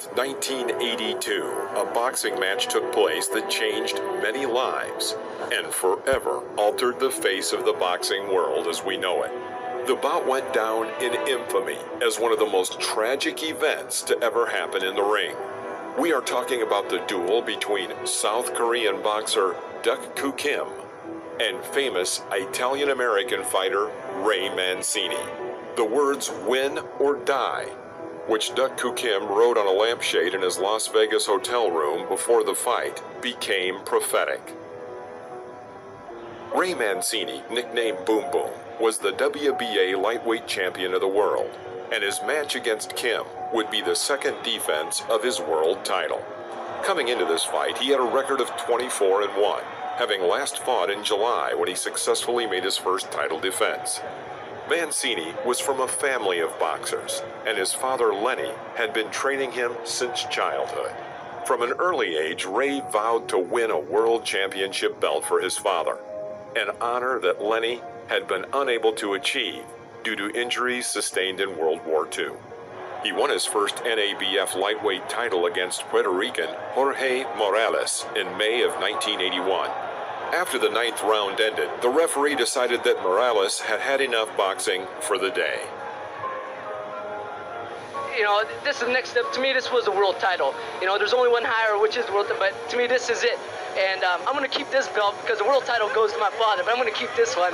1982, a boxing match took place that changed many lives and forever altered the face of the boxing world as we know it. The bout went down in infamy as one of the most tragic events to ever happen in the ring. We are talking about the duel between South Korean boxer Duck Koo Kim and famous Italian-American fighter Ray Mancini. The words "win or die," which Duck Koo Kim wrote on a lampshade in his Las Vegas hotel room before the fight, became prophetic. Ray Mancini, nicknamed Boom Boom, was the WBA lightweight champion of the world, and his match against Kim would be the second defense of his world title. Coming into this fight, he had a record of 24-1, having last fought in July when he successfully made his first title defense. Mancini was from a family of boxers, and his father Lenny had been training him since childhood. From an early age, Ray vowed to win a world championship belt for his father, an honor that Lenny had been unable to achieve due to injuries sustained in World War II. He won his first NABF lightweight title against Puerto Rican Jorge Morales in May of 1981. After the 9th round ended, the referee decided that Morales had had enough boxing for the day. You know, this is the next step. To me, this was a world title. You know, there's only one higher, which is the world title, but to me, this is it. And I'm going to keep this belt because the world title goes to my father, but I'm going to keep this one.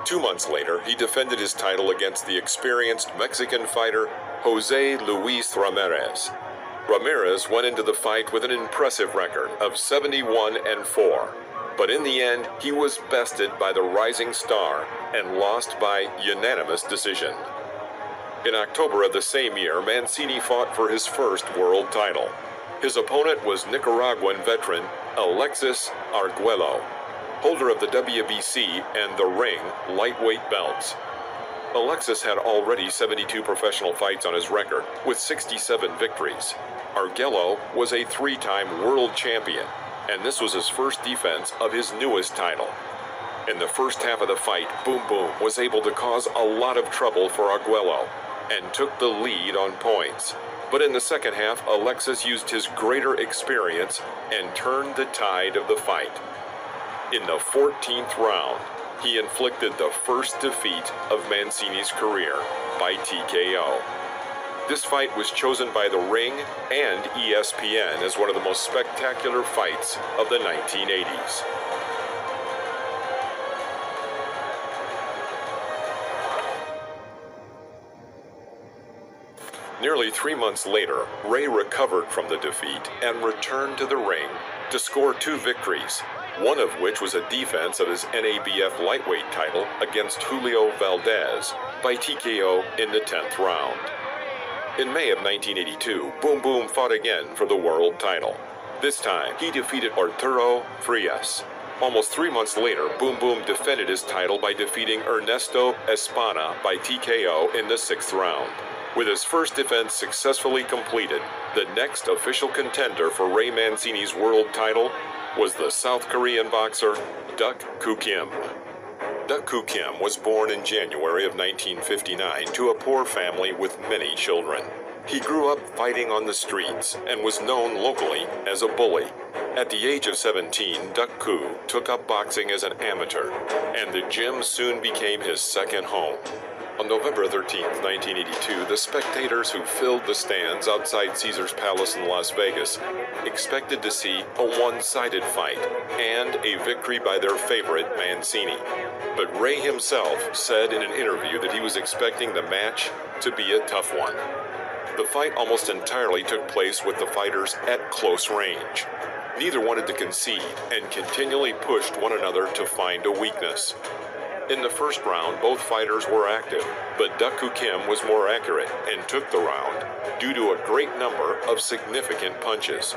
2 months later, he defended his title against the experienced Mexican fighter Jose Luis Ramirez. Ramirez went into the fight with an impressive record of 71-4. But in the end, he was bested by the rising star and lost by unanimous decision. In October of the same year, Mancini fought for his first world title. His opponent was Nicaraguan veteran Alexis Arguello, holder of the WBC and the Ring lightweight belts. Alexis had already 72 professional fights on his record, with 67 victories. Arguello was a 3-time world champion, and this was his first defense of his newest title. In the first half of the fight, Boom Boom was able to cause a lot of trouble for Arguello and took the lead on points. But in the second half, Alexis used his greater experience and turned the tide of the fight. In the 14th round, he inflicted the first defeat of Mancini's career by TKO. This fight was chosen by The Ring and ESPN as one of the most spectacular fights of the 1980s. Nearly 3 months later, Ray recovered from the defeat and returned to the ring to score 2 victories, one of which was a defense of his NABF lightweight title against Julio Valdez by TKO in the 10th round. In May of 1982, Boom Boom fought again for the world title. This time, he defeated Arturo Frias. Almost 3 months later, Boom Boom defended his title by defeating Ernesto Espana by TKO in the 6th round. With his first defense successfully completed, the next official contender for Ray Mancini's world title was the South Korean boxer Duck Koo Kim. Duck Koo Kim was born in January of 1959 to a poor family with many children. He grew up fighting on the streets and was known locally as a bully. At the age of 17, Duck Koo took up boxing as an amateur, and the gym soon became his second home. On November 13, 1982, the spectators who filled the stands outside Caesar's Palace in Las Vegas expected to see a one-sided fight and a victory by their favorite, Mancini. But Ray himself said in an interview that he was expecting the match to be a tough one. The fight almost entirely took place with the fighters at close range. Neither wanted to concede and continually pushed one another to find a weakness. In the first round, both fighters were active, but Duck Koo Kim was more accurate and took the round due to a great number of significant punches.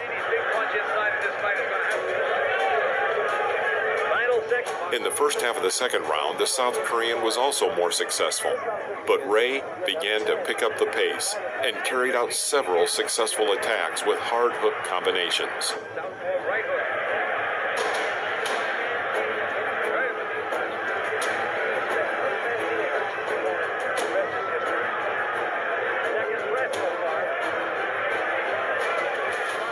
In the first half of the second round, the South Korean was also more successful, but Ray began to pick up the pace and carried out several successful attacks with hard hook combinations.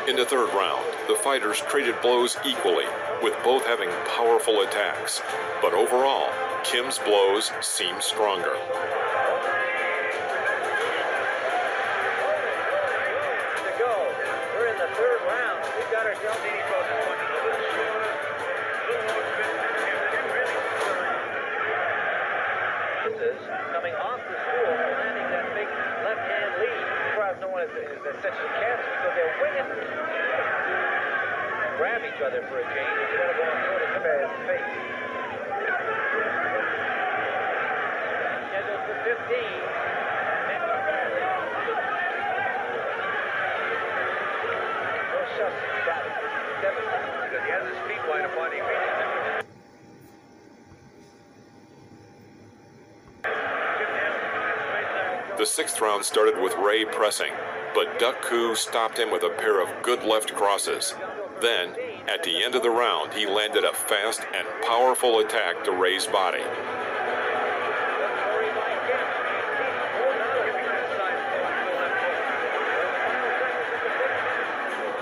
In the third round, the fighters traded blows equally, with both having powerful attacks. But overall, Kim's blows seemed stronger. To go. We're in the third round. We've got ourselves coming off the stool, landing that big left-hand lead. As far as no one is essentially cancer, so they're winging. Grab each other for a change instead of going through to somebody's face. Scheduled for 15. Because he has his feet wide upon him. The sixth round started with Ray pressing, but Duck Koo stopped him with a pair of good left crosses. Then, at the end of the round, he landed a fast and powerful attack to Ray's body.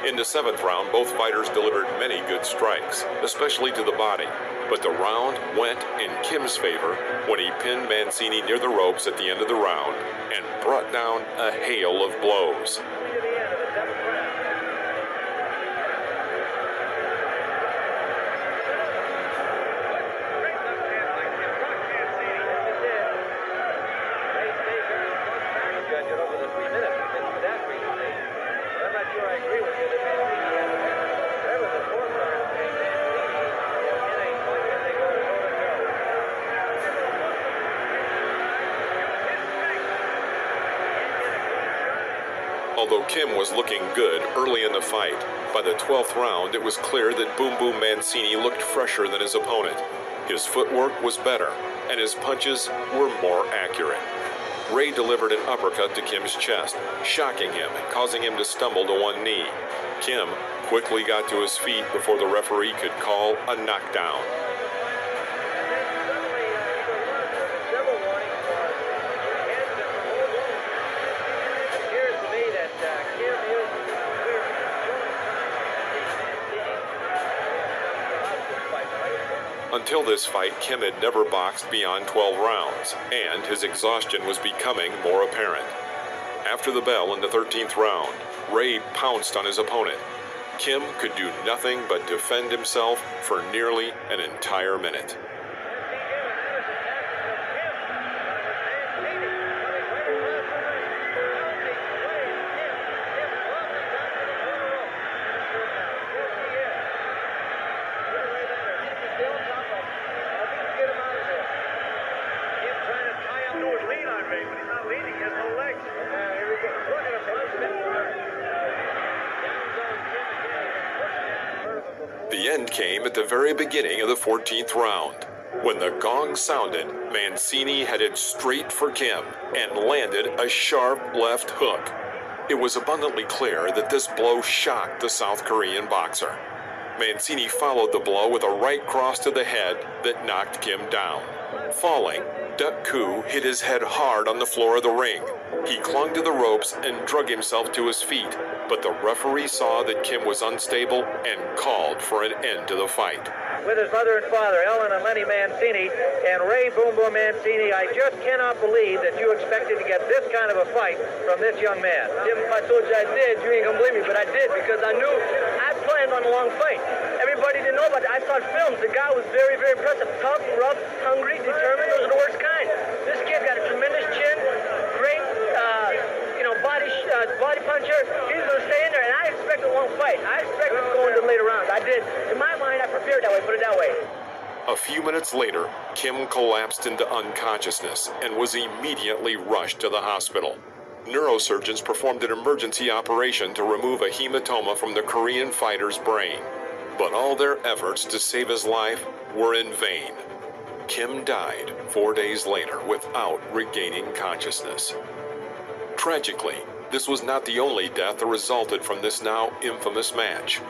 In the seventh round, both fighters delivered many good strikes, especially to the body. But the round went in Kim's favor when he pinned Mancini near the ropes at the end of the round and brought down a hail of blows. Although Kim was looking good early in the fight, by the 12th round it was clear that Boom Boom Mancini looked fresher than his opponent. His footwork was better, and his punches were more accurate. Ray delivered an uppercut to Kim's chest, shocking him and causing him to stumble to one knee. Kim quickly got to his feet before the referee could call a knockdown. Until this fight, Kim had never boxed beyond 12 rounds, and his exhaustion was becoming more apparent. After the bell in the 13th round, Ray pounced on his opponent. Kim could do nothing but defend himself for nearly an entire minute. The end came at the very beginning of the 14th round. When the gong sounded, Mancini headed straight for Kim and landed a sharp left hook. It was abundantly clear that this blow shocked the South Korean boxer. Mancini followed the blow with a right cross to the head that knocked Kim down. Falling, Duck Koo hit his head hard on the floor of the ring. He clung to the ropes and drug himself to his feet, but the referee saw that Kim was unstable and called for an end to the fight. With his mother and father, Ellen and Lenny Mancini, and Ray Boom Boom Mancini, I just cannot believe that you expected to get this kind of a fight from this young man. If I told you I did, you ain't gonna believe me, but I did because I knew I planned on a long fight. Everybody didn't know about it. I saw films. The guy was very, very impressive. Tough, rough, hungry, determined. Those are the worst kind. This kid got a tremendous chin, great, body puncher. He's gonna stay in there, and I expect a long fight. I expect him to go into the later rounds. I did. In my mind, I prepared that way. Put it that way. A few minutes later, Kim collapsed into unconsciousness and was immediately rushed to the hospital. Neurosurgeons performed an emergency operation to remove a hematoma from the Korean fighter's brain. But all their efforts to save his life were in vain. Kim died 4 days later without regaining consciousness. Tragically, this was not the only death that resulted from this now infamous match.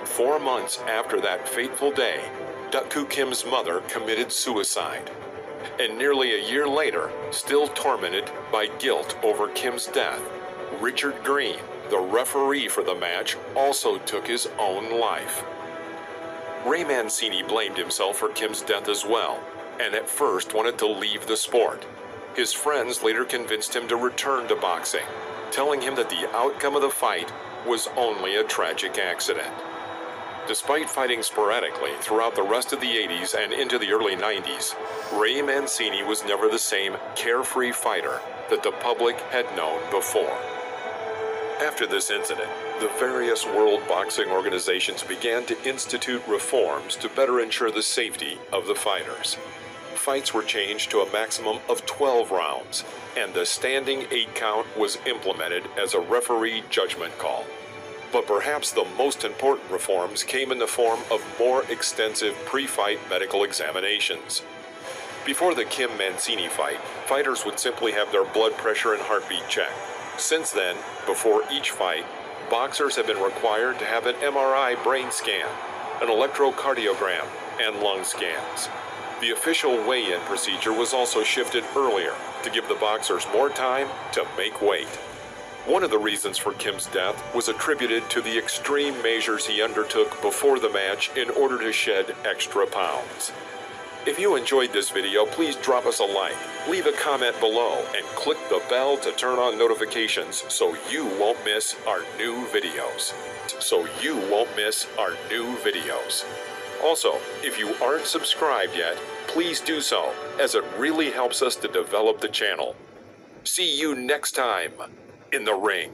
4 months after that fateful day, Duck Koo Kim's mother committed suicide. And nearly a year later, still tormented by guilt over Kim's death, Richard Green, the referee for the match also took his own life. Ray Mancini blamed himself for Kim's death as well, and at first wanted to leave the sport. His friends later convinced him to return to boxing, telling him that the outcome of the fight was only a tragic accident. Despite fighting sporadically throughout the rest of the 80s and into the early 90s, Ray Mancini was never the same carefree fighter that the public had known before. After this incident, the various world boxing organizations began to institute reforms to better ensure the safety of the fighters. Fights were changed to a maximum of 12 rounds, and the standing 8 count was implemented as a referee judgment call. But perhaps the most important reforms came in the form of more extensive pre-fight medical examinations. Before the Kim-Mancini fight, fighters would simply have their blood pressure and heartbeat checked. Since then, before each fight, boxers have been required to have an MRI brain scan, an electrocardiogram, and lung scans. The official weigh-in procedure was also shifted earlier to give the boxers more time to make weight. One of the reasons for Kim's death was attributed to the extreme measures he undertook before the match in order to shed extra pounds. If you enjoyed this video, please drop us a like, leave a comment below, and click the bell to turn on notifications so you won't miss our new videos. Also, if you aren't subscribed yet, please do so, as it really helps us to develop the channel. See you next time in the ring.